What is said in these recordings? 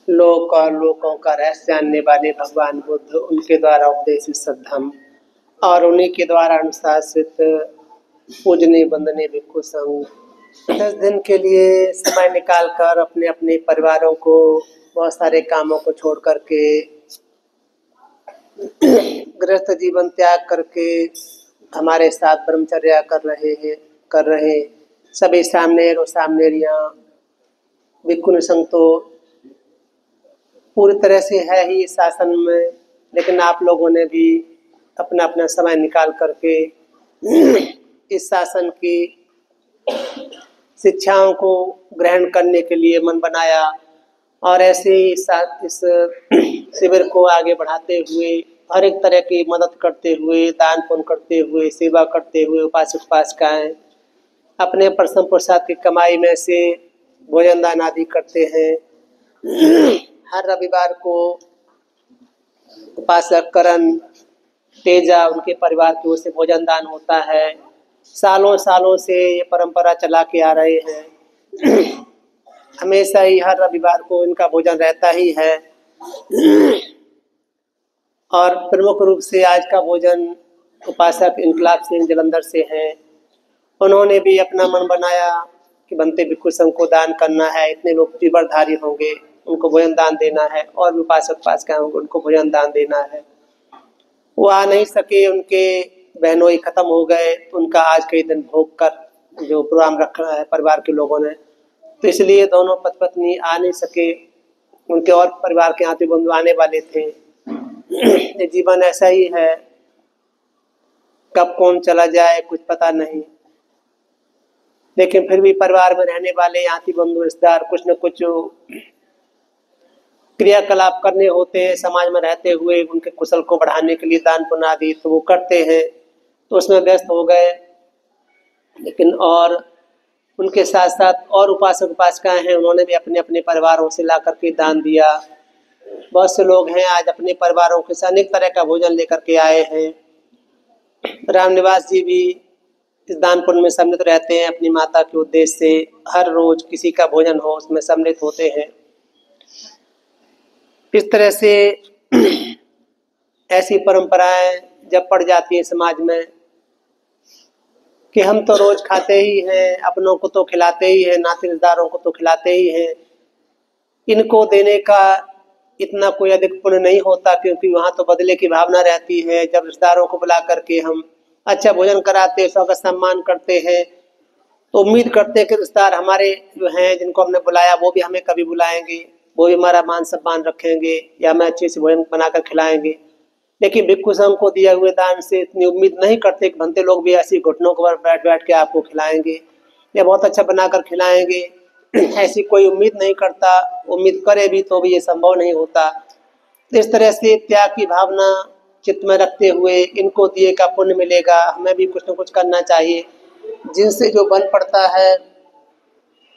लोक और लोकों का रहस्य जानने वाले भगवान बुद्ध, उनके द्वारा उपदेशित सद्धम्म और उन्हीं के द्वारा अनुशासित पूजने वंदने भिक्षु संघ 10 दिन के लिए समय निकाल कर अपने अपने परिवारों को, बहुत सारे कामों को छोड़ करके, गृहस्थ जीवन त्याग करके हमारे साथ ब्रह्मचर्या कर रहे सभी सामनेर और सामनेरियाँ भिक्षु संघ तो पूरी तरह से है ही शासन में, लेकिन आप लोगों ने भी अपना अपना समय निकाल करके इस शासन की शिक्षाओं को ग्रहण करने के लिए मन बनाया और ऐसे ही इस शिविर को आगे बढ़ाते हुए, हर एक तरह की मदद करते हुए, दान पुण्य करते हुए, सेवा करते हुए उपासक उपासिकाएं अपने प्रसन्न प्रसाद की कमाई में से भोजन दान आदि करते हैं। हर रविवार को उपासक करण तेजा उनके परिवार की ओर से भोजन दान होता है। सालों सालों से ये परंपरा चला के आ रहे हैं। हमेशा ही हर रविवार को इनका भोजन रहता ही है। और प्रमुख रूप से आज का भोजन उपासक इनकलाब सिंह जलंधर से हैं। उन्होंने भी अपना मन बनाया कि बनते भिक्षु संघ को दान करना है, इतने लोग तीव्रधारी होंगे, उनको भोजन दान देना है, और भी उपासक उपासिकाएं होंगे, उनको भोजन दान देना है। वो आ नहीं सके, उनके बहनोई खत्म हो गए, तो उनका आज के दिन भोग कर जो प्रोग्राम रखा है परिवार के लोगों ने, तो इसलिए दोनों पति पत्नी आ नहीं सके। उनके और परिवार के आते बंधु आने वाले थे। जीवन ऐसा ही है, कब कौन चला जाए कुछ पता नहीं, लेकिन फिर भी परिवार में रहने वाले आती बंधु रिश्तेदार कुछ न कुछ क्रियाकलाप करने होते हैं समाज में रहते हुए, उनके कुशल को बढ़ाने के लिए दान पुण्य आदि तो वो करते हैं, तो उसमें व्यस्त हो गए। लेकिन और उनके साथ साथ और उपासक उपासिकाएं हैं, उन्होंने भी अपने अपने परिवारों से ला करके दान दिया। बहुत से लोग हैं आज अपने परिवारों के साथ अनेक तरह का भोजन लेकर के आए हैं। रामनिवास जी भी इस दान पुण्य में सम्मिलित रहते हैं। अपनी माता के उद्देश्य से हर रोज किसी का भोजन हो उसमें सम्मिलित होते हैं। इस तरह से ऐसी परंपराएं जब पड़ जाती हैं समाज में कि हम तो रोज खाते ही हैं, अपनों को तो खिलाते ही हैं, नाते रिश्तेदारों को तो खिलाते ही हैं, इनको देने का इतना कोई अधिक पुण्य नहीं होता, क्योंकि वहाँ तो बदले की भावना रहती है। जब रिश्तेदारों को बुला करके हम अच्छा भोजन कराते हैं, स्वागत सम्मान करते हैं, तो उम्मीद करते हैं कि रिश्तेदार हमारे जो हैं जिनको हमने बुलाया वो भी हमें कभी बुलाएंगे, वो भी हमारा मान सम्मान रखेंगे या हमें अच्छे से भोजन बनाकर खिलाएंगे। लेकिन भिक्षु संघ को दिए हुए दान से इतनी उम्मीद नहीं करते कि बनते लोग भी ऐसी घुटनों पर बैठ बैठ के आपको खिलाएंगे या बहुत अच्छा बनाकर खिलाएंगे, ऐसी कोई उम्मीद नहीं करता। उम्मीद करे भी तो भी ये संभव नहीं होता। तो इस तरह से त्याग की भावना चित्त में रखते हुए इनको दिए का पुण्य मिलेगा, हमें भी कुछ न कुछ करना चाहिए। जिनसे जो बन पड़ता है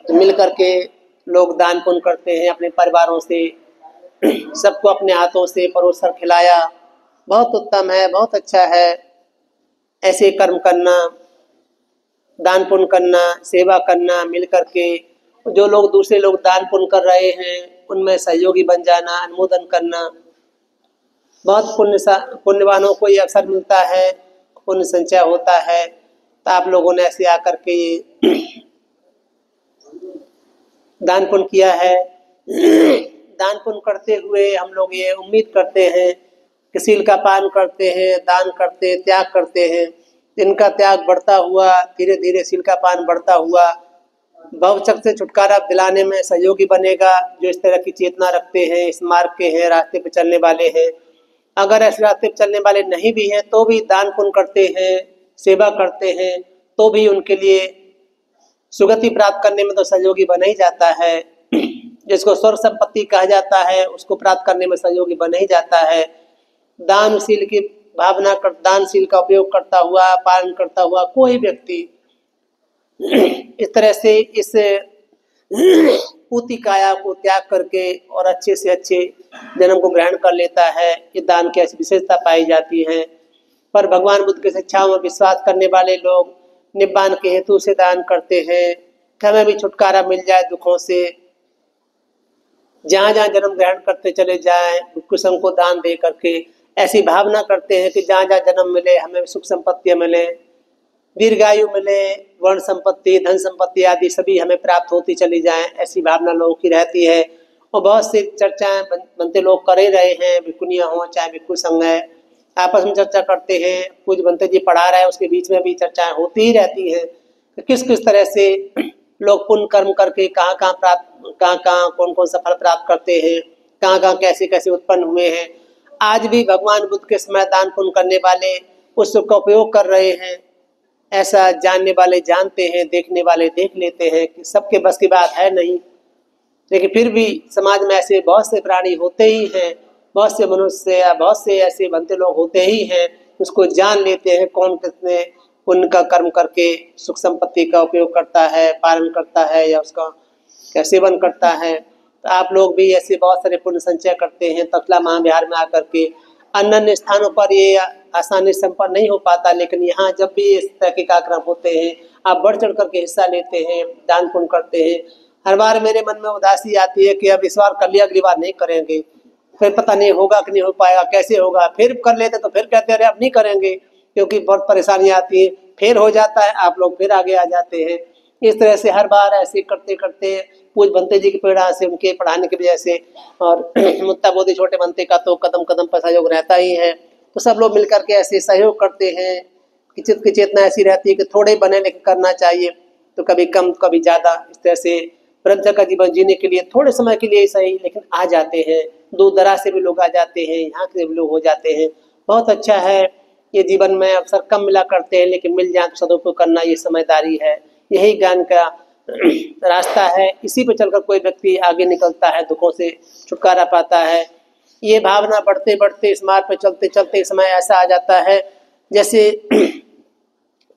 तो मिल करके लोग दान पुण्य करते हैं अपने परिवारों से, सबको अपने हाथों से परोस कर खिलाया, बहुत उत्तम है, बहुत अच्छा है। ऐसे कर्म करना, दान पुण्य करना, सेवा करना, मिल करके जो लोग दूसरे लोग दान पुण्य कर रहे हैं उनमें सहयोगी बन जाना, अनुमोदन करना, बहुत पुण्यवानों को ये अवसर मिलता है, पुण्य संचय होता है। तो आप लोगों ने ऐसे आकर के ये दान पुण्य किया है। दान पुण्य करते हुए हम लोग ये उम्मीद करते हैं कि शील का पालन करते हैं, दान करते हैं, त्याग करते हैं, इनका त्याग बढ़ता हुआ धीरे धीरे शील का पालन बढ़ता हुआ भवचक्र से छुटकारा दिलाने में सहयोगी बनेगा। जो इस तरह की चेतना रखते हैं, इस मार्ग के हैं, रास्ते पे चलने वाले हैं, अगर ऐसे रास्ते पे चलने वाले नहीं भी हैं तो भी दान पुण्य करते हैं, सेवा करते हैं, तो भी उनके लिए सुगति प्राप्त करने में तो सहयोगी बना ही जाता है। जिसको स्वर्ग संपत्ति कहा जाता है उसको प्राप्त करने में सहयोगी बना ही जाता है। दानशील की भावना कर, दानशील का उपयोग करता हुआ, पालन करता हुआ कोई व्यक्ति इस तरह से इस पूती काया को त्याग करके और अच्छे से अच्छे जन्म को ग्रहण कर लेता है। ये दान की ऐसी विशेषता पाई जाती है। पर भगवान बुद्ध की शिक्षाओं में विश्वास करने वाले लोग निब्बान के हेतु से दान करते हैं कि हमें भी छुटकारा मिल जाए दुखों से। जहाँ जहाँ जन्म ग्रहण करते चले जाएं, कुसंग को दान दे करके ऐसी भावना करते हैं कि जहाँ जहाँ जन्म मिले हमें सुख संपत्तियाँ मिले, दीर्घायु मिले, वर्ण संपत्ति, धन संपत्ति आदि सभी हमें प्राप्त होती चली जाएं, ऐसी भावना लोगों की रहती है। और बहुत सी चर्चाएं बनते लोग कर ही रहे हैं, भिक्खुनियाँ हों चाहे भिक्खु संघ है, आपस में चर्चा करते हैं। पूज्य बनते जी पढ़ा रहे हैं, उसके बीच में भी चर्चाएं होती ही रहती हैं कि किस किस तरह से लोग पुण्य कर्म करके कहाँ कहाँ प्राप्त, कहाँ कहाँ कौन कौन सा फल प्राप्त करते हैं, कहाँ कहाँ कैसे कैसे उत्पन्न हुए हैं। आज भी भगवान बुद्ध के समय दान पुण्य करने वाले उस सुख का उपयोग कर रहे हैं, ऐसा जानने वाले जानते हैं, देखने वाले देख लेते हैं कि सबके बस की बात है नहीं। लेकिन फिर भी समाज में ऐसे बहुत से प्राणी होते ही हैं, बहुत से मनुष्य या बहुत से ऐसे बनते लोग होते ही हैं, उसको जान लेते हैं कौन कितने पुण्य का कर्म करके सुख संपत्ति का उपयोग करता है, पालन करता है या उसका क्या सेवन करता है। तो आप लोग भी ऐसे बहुत सारे पुण्य संचय करते हैं। तक्षशिला महाविहार में आकर के अन्य अन्य स्थानों पर ये आसानी से संपन्न नहीं हो पाता, लेकिन यहाँ जब भी इस तरह के कार्यक्रम होते हैं आप बढ़ चढ़ करके हिस्सा लेते हैं, दान पुण्य करते हैं। हर बार मेरे मन में उदासी आती है कि अब इस बार कर लिया, अगली बार नहीं करेंगे, फिर पता नहीं होगा कि नहीं हो पाएगा, कैसे होगा, फिर कर लेते तो फिर कहते अरे अब नहीं करेंगे क्योंकि बहुत परेशानी आती है, फिर हो जाता है, आप लोग फिर आगे आ जाते हैं। इस तरह से हर बार ऐसे करते करते पूज्य बनते जी की प्रेरणा से, उनके पढ़ाने की वजह से और मुत्ता बोधि छोटे बनते का तो कदम कदम पर सहयोग रहता ही है। तो सब लोग मिलकर के ऐसे सहयोग करते हैं कि चित्त की चेतना ऐसी रहती है कि थोड़े बने लेकिन करना चाहिए, तो कभी कम कभी ज़्यादा, इस तरह से ब्रह्मचर्य का जीवन जीने के लिए थोड़े समय के लिए सही लेकिन आ जाते हैं। दूर दराज से भी लोग आ जाते हैं, यहाँ से भी लोग हो जाते हैं। बहुत अच्छा है। ये जीवन में अवसर कम मिला करते हैं, लेकिन मिल जाए तो सदुपयोग करना ये समझदारी है, यही ज्ञान का रास्ता है। इसी पे चलकर कोई व्यक्ति आगे निकलता है, दुखों से छुटकारा पाता है। ये भावना बढ़ते बढ़ते इस मार्ग पे चलते चलते समय ऐसा आ जाता है जैसे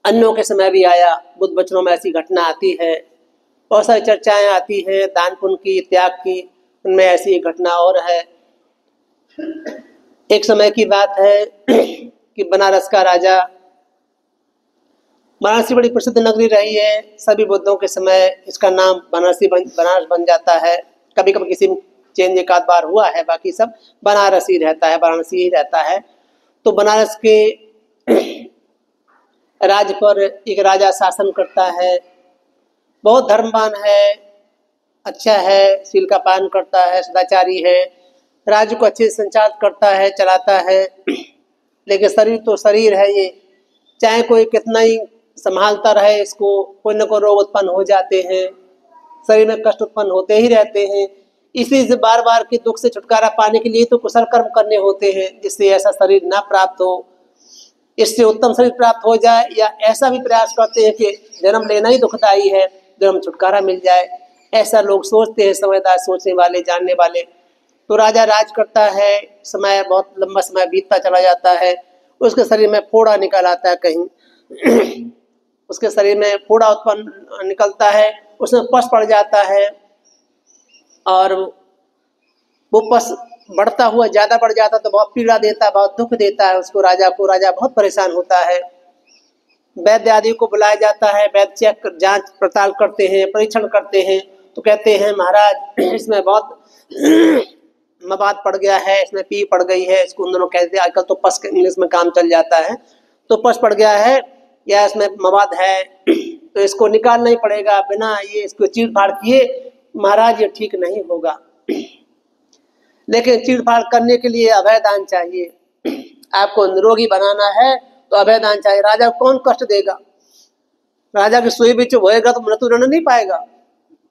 अन्नों के समय भी आया। बुद्ध वचनों में ऐसी घटना आती है, बहुत सारी चर्चाएं आती हैं दान पुण्य की, त्याग की, उनमें ऐसी घटना और है। एक समय की बात है कि बनारस का राजा, बनारसी बड़ी प्रसिद्ध नगरी रही है, सभी बुद्धों के समय इसका नाम बनारस बन जाता है। कभी कभी किसी चेंज एक आध बार हुआ है, बाकी सब बनारस ही रहता है, वाराणसी ही रहता है। तो बनारस के राज्य पर एक राजा शासन करता है, बहुत धर्मवान है, अच्छा है, शील का पालन करता है, सदाचारी है, राज्य को अच्छे से संचालित करता है, चलाता है। लेकिन शरीर तो शरीर है, ये चाहे कोई कितना ही संभालता रहे इसको, कोई न कोई रोग उत्पन्न हो जाते हैं, शरीर में कष्ट उत्पन्न होते ही रहते हैं। इसी से बार बार के दुख से छुटकारा पाने के लिए तो कुशल कर्म करने होते हैं जिससे ऐसा शरीर ना प्राप्त हो, इससे उत्तम शरीर प्राप्त हो जाए, या ऐसा भी प्रयास करते हैं कि जन्म लेना ही दुखदायी है, जन्म छुटकारा मिल जाए, ऐसा लोग सोचते हैं, समझदार सोचने वाले जानने वाले। तो राजा राज करता है, समय बहुत लंबा समय बीतता चला जाता है, उसके शरीर में फोड़ा निकल आता है कहीं उसके शरीर में फोड़ा उत्पन्न निकलता है, उसमें पस पड़ जाता है और वो पस बढ़ता हुआ ज़्यादा बढ़ जाता तो बहुत पीड़ा देता है, बहुत दुख देता है उसको, राजा को। राजा बहुत परेशान होता है। वैद्य आदि को बुलाया जाता है, वैद्य चेक जांच पड़ताल करते हैं, परीक्षण करते हैं, तो कहते हैं महाराज इसमें बहुत मवाद पड़ गया है, इसमें पी पड़ गई है, इसको उन दोनों कहते हैं, आजकल तो पस के इंग्लिश में काम चल जाता है, तो पस पड़ गया है या इसमें मवाद है तो इसको निकालना ही पड़ेगा, बिना ये इसको चीड़ फाड़ किए महाराज ये ठीक नहीं होगा। लेकिन चीड़ फाड़ करने के लिए अभय दान चाहिए, आपको निरोगी बनाना है तो अभय दान चाहिए। राजा को कौन कष्ट देगा? राजा की सुई भी चुभ होएगा तो मृत्यु दंड नहीं पाएगा।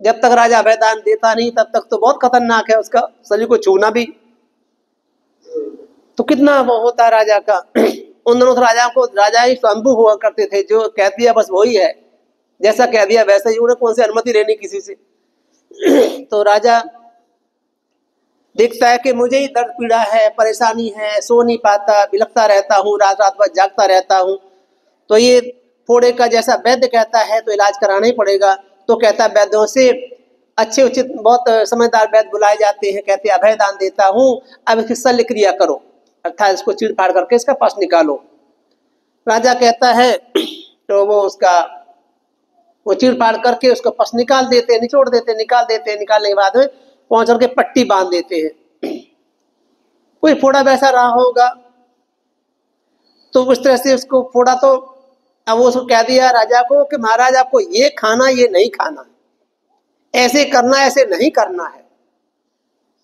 जब तक राजा अभय दान देता नहीं तब तक तो बहुत खतरनाक है, उसका शरीर को छूना भी तो कितना वो होता है राजा का। उन दोनों राजा को, राजा ही स्वयंभू हुआ करते थे, जो कह दिया बस वही है, जैसा कह दिया वैसे ही, उन्हें कौन सी अनुमति लेनी किसी से। तो राजा देखता है कि मुझे ही दर्द पीड़ा है, परेशानी है, सो नहीं पाता, बिलखता रहता हूँ, रात रात भर जागता रहता हूँ, तो ये फोड़े का जैसा वैद्य कहता है तो इलाज कराना ही पड़ेगा। तो कहता है वैद्यों से अच्छे उचित बहुत समझदार वैद्य बुलाए जाते हैं, कहते हैं अभय दान देता हूँ, अब इसकी शल्य क्रिया करो, अर्थात इसको चीड़ फाड़ करके इसका पस निकालो। राजा कहता है तो वो उसका वो चीड़ फाड़ करके उसका पस निकाल देते, निचोड़ देते, निकाल देते। निकालने के बाद में पहुंच करके पट्टी बांध देते हैं। कोई फोड़ा वैसा रहा होगा तो उस तरह से उसको फोड़ा, तो अब वो उसको कह दिया राजा को कि महाराज आपको ये खाना, ये नहीं खाना, ऐसे करना, ऐसे नहीं करना है।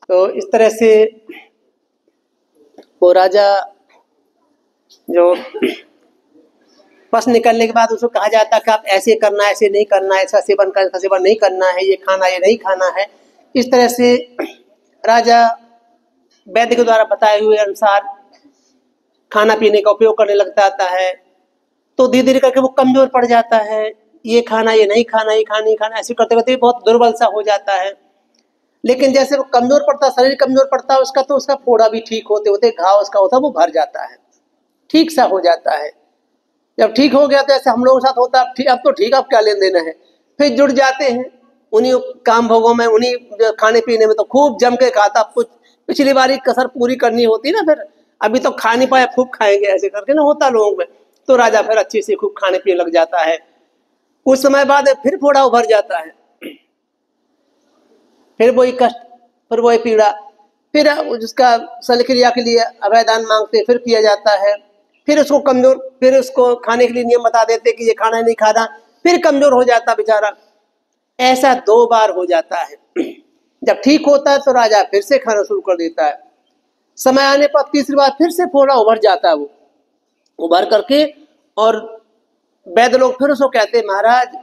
तो इस तरह से वो राजा जो बस निकलने के बाद उसको कहा जाता है कि आप ऐसे करना, ऐसे नहीं करना, ऐसा सेवन करना, ऐसा सेवन नहीं करना है, ये खाना, ये नहीं खाना है। इस तरह से राजा वैद्य के द्वारा बताए हुए अनुसार खाना पीने का उपयोग करने लग जाता है। तो धीरे धीरे करके वो कमजोर पड़ जाता है, ये खाना, ये नहीं खाना, ये खाना नहीं खाना, ऐसे करते करते बहुत दुर्बल सा हो जाता है। लेकिन जैसे वो कमजोर पड़ता, शरीर कमजोर पड़ता है उसका, तो उसका फोड़ा भी ठीक होते होते, घाव उसका होता है वो भर जाता है, ठीक सा हो जाता है। जब ठीक हो गया तो ऐसे हम लोगों के साथ होता है, अब तो ठीक, अब क्या लेन देना है। फिर जुड़ जाते हैं उन्हीं काम भोगों में, उन्हीं खाने पीने में, तो खूब जम के खाता। कुछ पिछली बारी कसर पूरी करनी होती ना, फिर अभी तो खा नहीं पाए, खूब खाएंगे, ऐसे करके ना होता लोगों में। तो राजा फिर अच्छे से खूब खाने पीने लग जाता है। कुछ समय बाद फिर फोड़ा उभर जाता है, फिर वही कष्ट, फिर वही पीड़ा, फिर उसका शल्यक्रिया के लिए अभयदान मांगते, फिर किया जाता है। फिर उसको कमजोर, फिर उसको खाने के लिए नियम बता देते कि ये खाना नहीं खाना, फिर कमजोर हो जाता बेचारा। ऐसा 2 बार हो जाता है। जब ठीक होता है तो राजा फिर से खाना शुरू कर देता है। समय आने पर तीसरी बार फिर से फोड़ा उभर जाता है, वो उभर करके, और वैद्य लोग फिर उसको कहते महाराज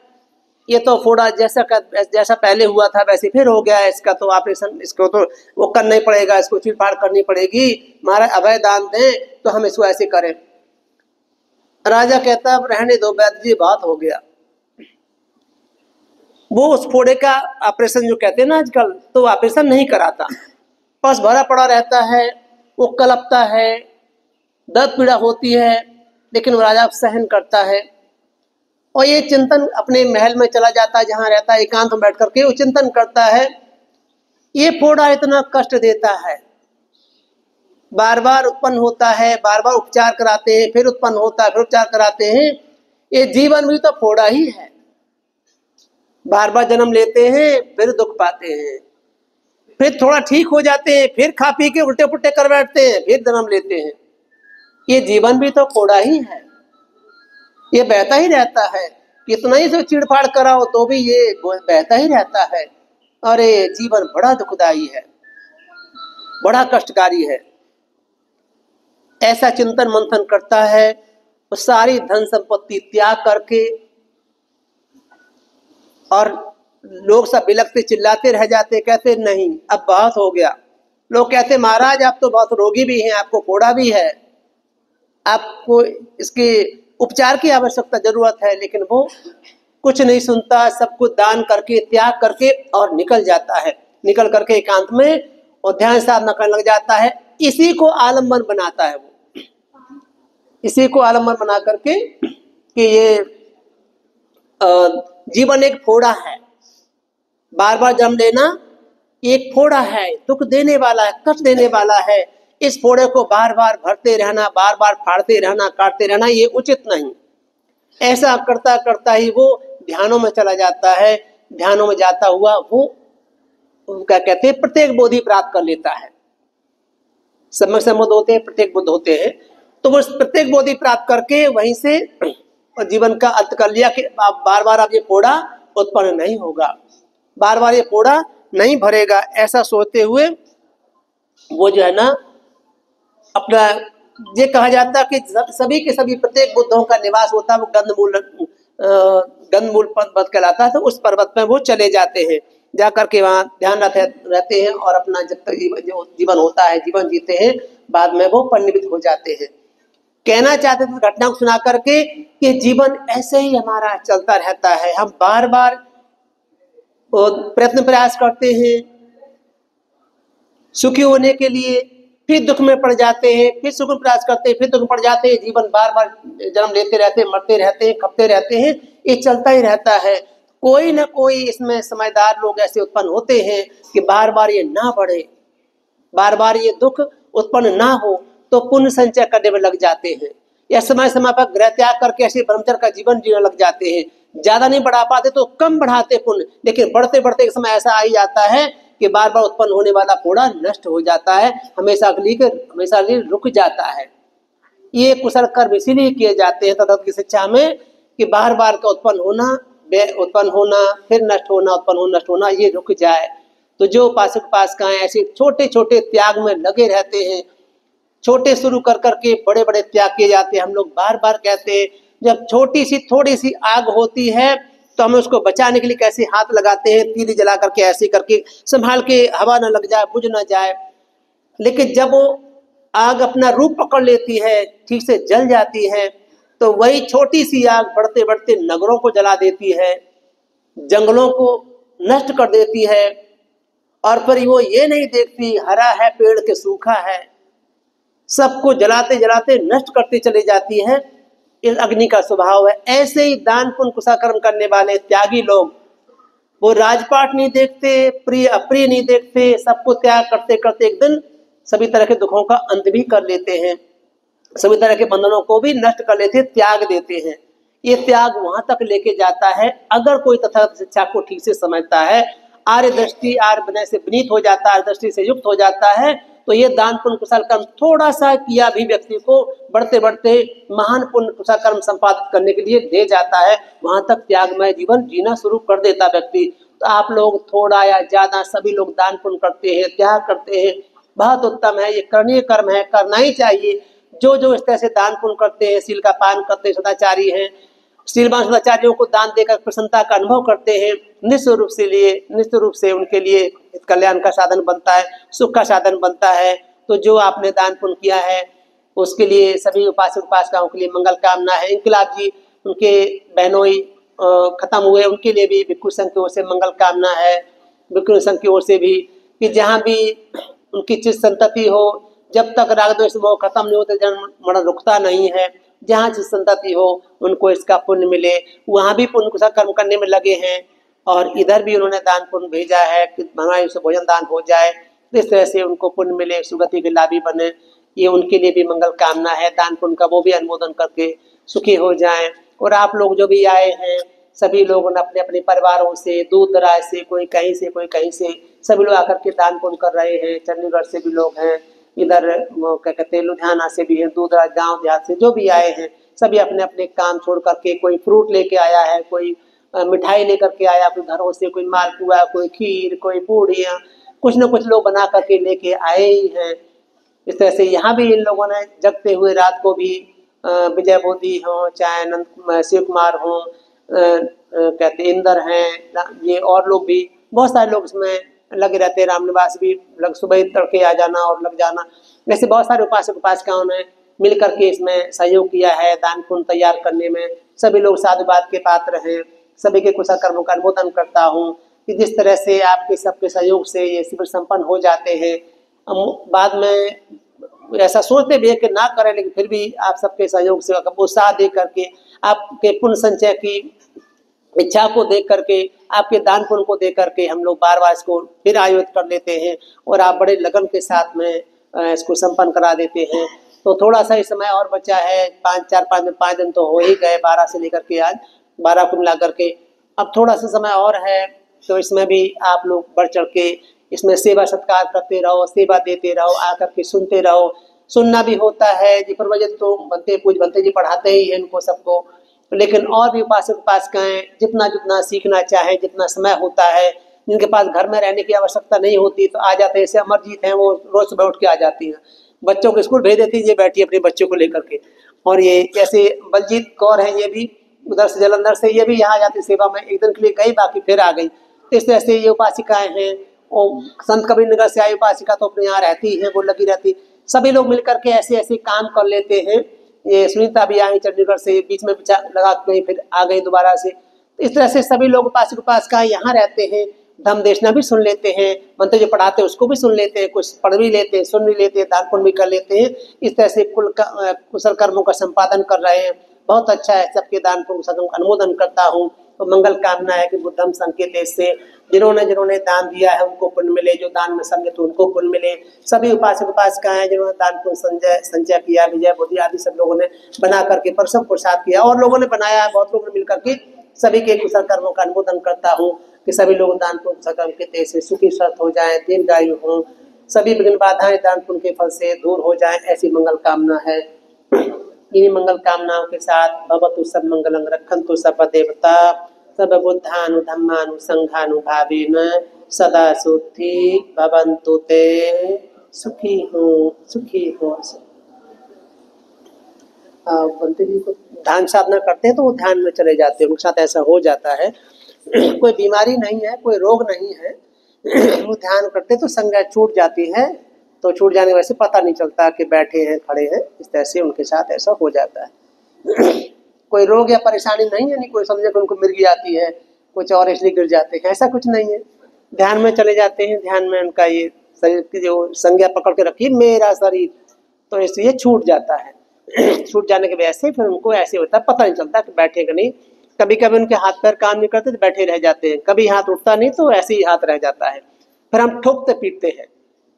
ये तो फोड़ा जैसा पहले हुआ था वैसे फिर हो गया है, इसका तो ऑपरेशन, इसको तो वो करना ही पड़ेगा, इसको चीरफाड़ करनी पड़ेगी, महाराज अभय दान दें तो हम इसको ऐसे करें। राजा कहता अब रहने दो वैद्य जी, बात हो गया। वो उस फोड़े का ऑपरेशन जो कहते हैं ना आजकल, तो ऑपरेशन नहीं कराता, बस भरा पड़ा रहता है, वो कलपता है, दर्द पीड़ा होती है, लेकिन वो राजा सहन करता है। और ये चिंतन अपने महल में चला जाता है, जहाँ रहता है एकांत में बैठ करके वो चिंतन करता है, ये फोड़ा इतना कष्ट देता है, बार बार उत्पन्न होता है, बार बार उपचार कराते हैं, फिर उत्पन्न होता है, फिर उपचार कराते हैं, ये जीवन भी तो फोड़ा ही है। बार बार जन्म लेते हैं, फिर दुख पाते हैं, फिर थोड़ा ठीक हो जाते हैं, फिर खा पी के उल्टे पुल्टे कर बैठते हैं, फिर जन्म लेते हैं। ये जीवन भी तो फोड़ा ही है, ये बहता ही रहता है। कितना ही से चिड़फाड़ कराओ तो भी ये बहता ही रहता है। और ये जीवन बड़ा दुखदाई है, बड़ा कष्टकारी है। ऐसा चिंतन मंथन करता है, वो सारी धन संपत्ति त्याग करके, और लोग सब बिलखते चिल्लाते रह जाते, कहते नहीं अब बहुत हो गया। लोग कहते महाराज आप तो बहुत रोगी भी हैं, आपको फोड़ा भी है, आपको इसके उपचार की आवश्यकता जरूरत है। लेकिन वो कुछ नहीं सुनता, सब कुछ दान करके, त्याग करके और निकल जाता है। निकल करके एकांत में और ध्यान साधना करने लग जाता है। इसी को आलम्बन बनाता है, वो इसी को आलम्बन बना करके कि ये जीवन एक फोड़ा है, बार बार जन्म लेना एक फोड़ा है, दुख देने वाला है, कष्ट देने वाला है। इस फोड़े को बार बार भरते रहना, बार बार फाड़ते रहना, काटते रहना, ये उचित नहीं। ऐसा करता करता ही वो ध्यानों में चला जाता है। ध्यानों में जाता हुआ वो क्या कहते हैं, प्रत्येक बोधि प्राप्त कर लेता है। सम्यक संबुद्ध होते हैं, प्रत्येक बुद्ध होते हैं। तो वो प्रत्येक बोधि प्राप्त करके वहीं से जीवन का अंत कर लिया कि बार बार अब ये फोड़ा उत्पन्न नहीं होगा, बार बार ये फोड़ा नहीं भरेगा। ऐसा सोचते हुए वो जो है ना अपना, ये कहा जाता है कि सभी के सभी प्रत्येक बुद्धों का निवास होता है, वो गंधमूल पर्वत कहलाता है। तो उस पर्वत में वो चले जाते हैं, जाकर के वहाँ ध्यान रहते हैं और अपना जब तक जो जीवन होता है जीवन जीते हैं। बाद में वो परिनिष्ठ हो जाते हैं। कहना चाहते थे घटना को सुना करके कि जीवन ऐसे ही हमारा चलता रहता है। हम बार बार प्रयत्न प्रयास करते हैं सुखी होने के लिए, फिर दुख में पड़ जाते हैं, फिर सुख में प्रयास करते हैं, फिर दुख में पड़ जाते हैं। जीवन बार बार जन्म लेते रहते हैं, मरते रहते हैं, खपते रहते हैं, ये चलता ही रहता है। कोई ना कोई इसमें समझदार लोग ऐसे उत्पन्न होते हैं कि बार बार ये ना बढ़े, बार बार ये दुख उत्पन्न ना हो, तो पुण्य संचय करने में लग जाते हैं, या समय समय पर गृह त्याग करके ऐसे ब्रह्मचर्य का जीवन जीने लग जाते हैं। ज्यादा नहीं बढ़ा पाते तो कम बढ़ाते पुण्य, लेकिन बढ़ते बढ़ते एक समय ऐसा आ ही जाता है कि बार बार उत्पन्न होने वाला कूड़ा नष्ट हो जाता है, हमेशा के लिए रुक जाता है। ये कुशल कर्म इसीलिए किए जाते हैं तथागत की शिक्षा में कि बार बार का उत्पन्न होना फिर नष्ट होना, उत्पन्न होना नष्ट होना, ये रुक जाए। तो जो उपासक उपासिकाएं ऐसे छोटे छोटे त्याग में लगे रहते हैं, छोटे शुरू कर करके बड़े बड़े त्याग किए जाते हैं। हम लोग बार बार कहते हैं जब छोटी सी थोड़ी सी आग होती है तो हमें उसको बचाने के लिए कैसे हाथ लगाते हैं, तीली जला करके ऐसे करके संभाल के हवा न लग जाए, बुझ न जाए। लेकिन जब वो आग अपना रूप पकड़ लेती है, ठीक से जल जाती है, तो वही छोटी सी आग बढ़ते बढ़ते नगरों को जला देती है, जंगलों को नष्ट कर देती है। और फिर वो ये नहीं देखती हरा है पेड़ के सूखा है, सबको जलाते जलाते नष्ट करते चले जाती है। इस अग्नि का स्वभाव है। ऐसे ही दान पुण्य कुशल कर्म करने वाले त्यागी लोग, वो राजपाट नहीं देखते, प्रिय अप्रिय नहीं देखते, सबको त्याग करते करते एक दिन सभी तरह के दुखों का अंत भी कर लेते हैं, सभी तरह के बंधनों को भी नष्ट कर लेते हैं, त्याग देते हैं। ये त्याग वहां तक लेके जाता है अगर कोई तथागत शिक्षा को ठीक से समझता है, आर्य दृष्टि आर्य विनय से विनीत हो जाता है, आर्य दृष्टि से युक्त हो जाता है, तो ये दान पुण्य कुशल कर्म थोड़ा सा किया भी व्यक्ति को बढ़ते बढ़ते महान पुण्य कुशल कर्म संपादित करने के लिए ले जाता है। वहां तक त्यागमय जीवन जीना शुरू कर देता व्यक्ति। तो आप लोग थोड़ा या ज्यादा सभी लोग दान पुण्य करते हैं, त्याग करते हैं, बहुत उत्तम है, ये करणीय कर्म है, करना ही चाहिए। जो जो इस तरह से दान पुण्य करते हैं, शील का पालन करते हैं, सदाचारी हैं, शीलवान सदाचारियों को दान देकर प्रसन्नता का अनुभव करते हैं, निश्चित रूप से उनके लिए कल्याण का साधन बनता है, सुख का साधन बनता है। तो जो आपने दान पुण्य किया है उसके लिए सभी उपासक उपासिकाओं के लिए मंगल कामना है। इंकलाब जी उनके बहनोई खत्म हुए, उनके लिए भी भिक्षु संघ की ओर से मंगल कामना है, भिक्षु संघ की ओर से भी, कि जहाँ भी उनकी चित संतति हो, जब तक राग द्वेष मोह खत्म नहीं होते जन्म मरण रुकता नहीं है, जहाँ चित संतति हो उनको इसका पुण्य मिले। वहाँ भी पुण्य कुशल कर्म करने में लगे हैं और इधर भी उन्होंने दान पुण्य भेजा है कि हमारे से भोजन दान हो जाए, इस तरह से उनको पुण्य मिले, सुगति के लाभी बने, ये उनके लिए भी मंगल कामना है। दान पुण्य का वो भी अनुमोदन करके सुखी हो जाएं। और आप लोग जो भी आए हैं सभी लोग अपने अपने परिवारों से, दूर दराज से, कोई कहीं से कोई कहीं से, सभी लोग आकर के दान पुण्य कर रहे हैं। चंडीगढ़ से भी लोग हैं, इधर क्या कहते हैं लुधियाना से भी है, दूर दराज गाँव देहात से जो भी आए हैं सभी अपने अपने काम छोड़ करके, कोई फ्रूट लेके आया है, कोई मिठाई लेकर के आया कोई घरों से, कोई मालपुआ, कोई खीर, कोई पूड़ियाँ, कुछ न कुछ लोग बना करके लेके आए ही हैं। इस तरह से यहाँ भी इन लोगों ने जगते हुए रात को भी विजय बोधी हों, चाहे शिव कुमार हों, कहते इंदर हैं, ये और लोग भी बहुत सारे लोग इसमें लगे रहते हैं। रामनिवास भी सुबह तड़के आ जाना और लग जाना, ऐसे बहुत सारे उपासक उपासिकाओं ने मिल करके इसमें सहयोग किया है दान पुण्य तैयार करने में। सभी लोग साधुवाद के पात्र हैं। सभी के कुशल कर्मों का अनुमोदन करता हूँ कि जिस तरह से आपके सबके सहयोग से ये शिविर संपन्न हो जाते हैं। बाद में ऐसा सोचते भी है कि ना करें, लेकिन फिर भी आप सबके सहयोग से उत्साह दे करके, आपके पुण्य संचय की इच्छा को देख करके, आपके दान पुण्य को देख करके हम लोग बार बार इसको फिर आयोजित कर लेते हैं और आप बड़े लगन के साथ में इसको संपन्न करा देते हैं। तो थोड़ा सा इस समय और बचा है, 5 दिन तो हो ही गए, 12 से लेकर के आज 12 को मिला करके अब थोड़ा सा समय और है। तो इसमें भी आप लोग बढ़ चढ़ के इसमें सेवा सत्कार करते रहो, सेवा देते रहो, आकर के सुनते रहो। सुनना भी होता है जी, प्रवचन तो बनते जी पढ़ाते ही हैं इनको सबको, लेकिन और भी उपासक उपासिकाएं जितना जितना सीखना चाहें, जितना समय होता है, जिनके पास घर में रहने की आवश्यकता नहीं होती तो आ जाते हैं। जैसे अमरजीत हैं, वो रोज सुबह उठ के आ जाती हैं, बच्चों को स्कूल भेज देती है, ये बैठी अपने बच्चों को लेकर के। और ये जैसे बलजीत कौर है, ये भी उधर से जलंधर से, ये भी यहाँ जाती सेवा में, एक दिन के लिए गई बाकी फिर आ गई। इस तरह से ये उपासिकाएं हैं। और संत कबीर नगर से आई उपासिका तो अपने यहाँ रहती है, वो लगी रहती। सभी लोग मिलकर के ऐसे ऐसे काम कर लेते हैं। ये सुनीता भी आई चंडीगढ़ से, बीच में लगा गई फिर आ गई दोबारा से। तो इस तरह से सभी लोग उपासक उपासिकाएं यहाँ रहते हैं। धर्म देशना भी सुन लेते हैं, मंत्र जो पढ़ाते हैं उसको भी सुन लेते हैं, कुछ पढ़ भी लेते हैं, सुन भी लेते हैं, दान पुण्य भी कर लेते हैं। इस तरह से कुशल कर्मों का संपादन कर रहे हैं। बहुत अच्छा है। सबके दान पुण्य का अनुमोदन करता हूँ। तो मंगल कामना है कि बुद्धम संकेत से जिन्होंने दान दिया है उनको पुण्य मिले, जो दान में समझे तो उनको पुण्य मिले। सभी उपासक उपासिकाएं हैं जिन्होंने दान पुण्य संचय किया, विजय बोधी आदि सब लोगों ने बना करके परसम प्रसाद किया और लोगों ने बनाया है, बहुत लोगों ने मिल करके, सभी के कुशल कर्मों का अनुमोदन करता हूँ। कि सभी लोग दान पुण्य सकम के से सुखी स्वस्थ हो जाएं, दीर्घायु हों, सभी विघ्न बाधाएं दान पुण्य के फल से दूर हो जाएं, ऐसी मंगल कामना है। इन्हीं मंगल कामनाओं के साथ भवतु सब मंगलं रक्षन्तु सब देवता सब बुद्धानु धम्मानु संघानुभावेन सदा सुखी भवन्तु ते सुखी हो सुखी हो। बंते जी को ध्यान साधना करते हैं तो वो ध्यान में चले जाते हैं, उनके साथ ऐसा हो जाता है। कोई बीमारी नहीं है, कोई रोग नहीं है, वो ध्यान करते तो संज्ञा छूट जाती है, तो छूट जाने वैसे पता नहीं चलता कि बैठे हैं खड़े हैं, इस तरह से उनके साथ ऐसा हो जाता है। कोई रोग या परेशानी नहीं है, नहीं कोई समझे कि उनको मिर्गी आती है, कुछ और इसलिए गिर जाते हैं, ऐसा कुछ नहीं है। ध्यान में चले जाते हैं, ध्यान में उनका ये शरीर की जो संज्ञा पकड़ के रखी मेरा शरीर, तो इसलिए छूट जाता है। छूट जाने के वजह से फिर उनको ऐसे होता है, पता नहीं चलता कि बैठे कि नहीं। कभी कभी उनके हाथ पैर काम नहीं करते तो बैठे रह जाते हैं, कभी हाथ उठता नहीं तो ऐसे ही हाथ रह जाता है, फिर हम ठोकते पीटते हैं,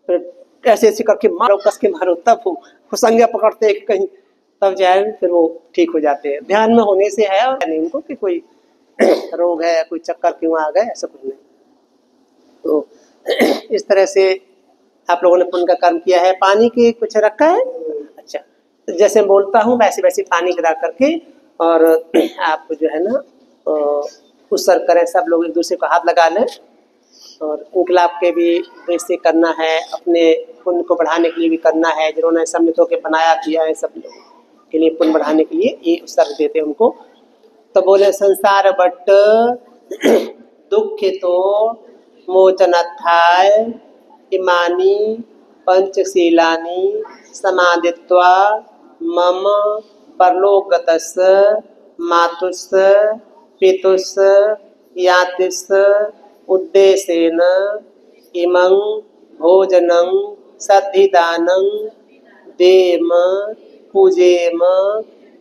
फिर ऐसे ऐसे करके मारो, कस के मारो, तब वो संज्ञा पकड़ते हैं कहीं, तब जाए फिर वो ठीक हो जाते हैं। ध्यान में होने से है और नहीं उनको कि कोई रोग है, कोई चक्कर क्यों आ गए, ऐसा कुछ नहीं। तो इस तरह से आप लोगों ने पुण्य का कर्म किया है। पानी की कुछ रखा है, अच्छा, जैसे बोलता हूँ वैसे वैसे पानी गिरा करके और आप जो है ना उत्सर्ग करें, सब लोग एक दूसरे को हाथ लगा लें। और इंकलाब के भी वैसे करना है, अपने पुण्य को बढ़ाने के लिए भी करना है, जिन्होंने सम्मित होकर बनाया किया है सब लोगों के लिए पुण्य बढ़ाने के लिए ये उत्सर्ग देते हैं उनको। तो बोले संसार बट दुखितो मोचनार्थाय इमानी पंचशीलानि समादित्वा मम परलोकगतस् मातुस् पितुस् यातिस् उद्देशेन इमं भोजनं सद्धिदानं देम पूजेम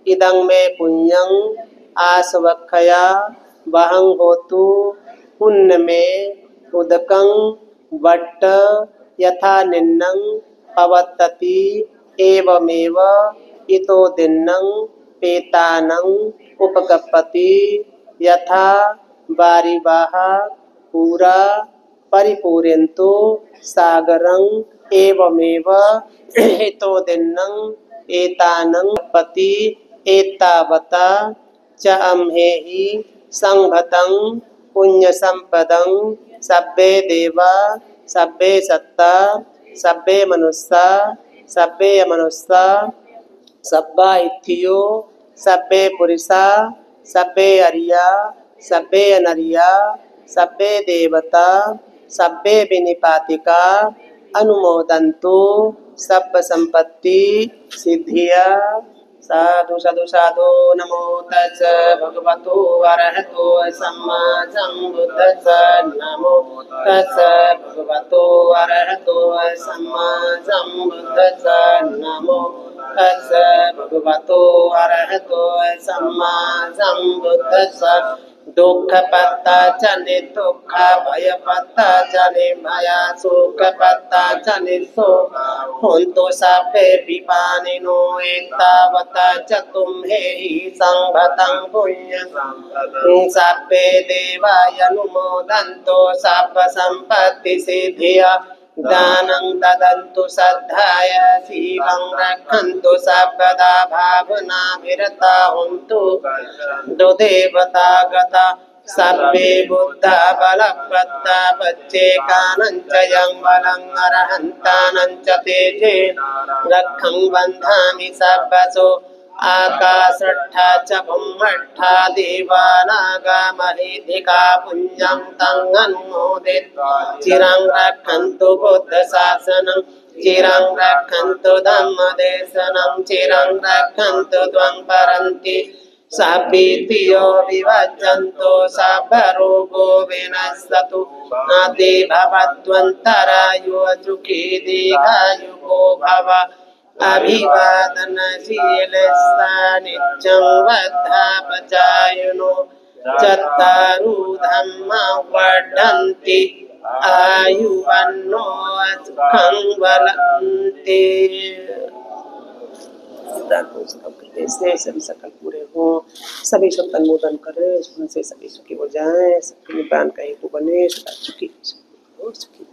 इदं मे पुण्यं आसवक्षया वहं होतु पुण्य में उदकं वट्ट यथा निन्नं पवत्तति एवमेव इतो दिन्नं पेतानं उपकपति यथा वारिवाह पूरा परिपूरयन्तु सागरं एवमेव इतो दिन्नं एतानं पति एतावता च अम्हेहि संभतं पुण्य संपदं सब्बे देवा सब्बे सत्ता सब्बे मनुष्या सब्बे अमनुष्या सब्बा इत्थियो सब्बे पुरुषा सब्बे अरिया सब्बे अनरिया सब्बे देवता सब्बे विनिपातिका अनुमोदन्तु सब्ब संपत्ति सिद्धिया। साधु साधु साधु नमो तस् भगवतो अरहतो सम्मा सम्बुद्धस्स नमो तस् भगवतो अरहतो सम्मा सम्बुद्धस्स नमो तस् भगवतो अरहतो सम्मा सम्बुद्धस्स दुख पत्ता चने दुख भय पत्ता चने भया सुख पत्ता चने सुख हुंतो सापे पिपानिनो एतावता च तुम्हेहि संभतं पुण्यं सापे देवायनुमोदन्तो साप संपत्ति सिद्धिया दानं ददन्तु श्रद्धाय शीलं रक्षन्तु सर्वदा भावनाभिरता हुन्तु दुदेवता गता सर्वे बुद्धा बलप्रदा पच्चेकानं च यं बलं अरहन्तानं च तेजे रक्षं बन्धामि सर्वसो आकाशट्ठा च भुम्मट्ठा देवानागा महीधिका पुण्यं तं अनुमोदित्वा चिरं रक्षन्तु बुद्धशासनं चिरं रक्षन्तु धम्मदेशनं चिरं रक्षन्तु त्वं परन्ति साभीतियो विभजन्तो साभरोगो विनश्यतु नाति भवद्वन्तरायो सुखी दीर्घायुको भव अभिवादनशीलस्ता नित्यं वद्धापचायनो चत्तारो धम्मा वर्धन्ति आयुवन्नो सुखं वलन्ति। ऐसे सभी सकल पूरे हो, सभी सुख अनुमोदन करे, उनसे सभी सुखी हो जाएं, सबके निपान का हेतु बने, सदा सुखी हो, सुखी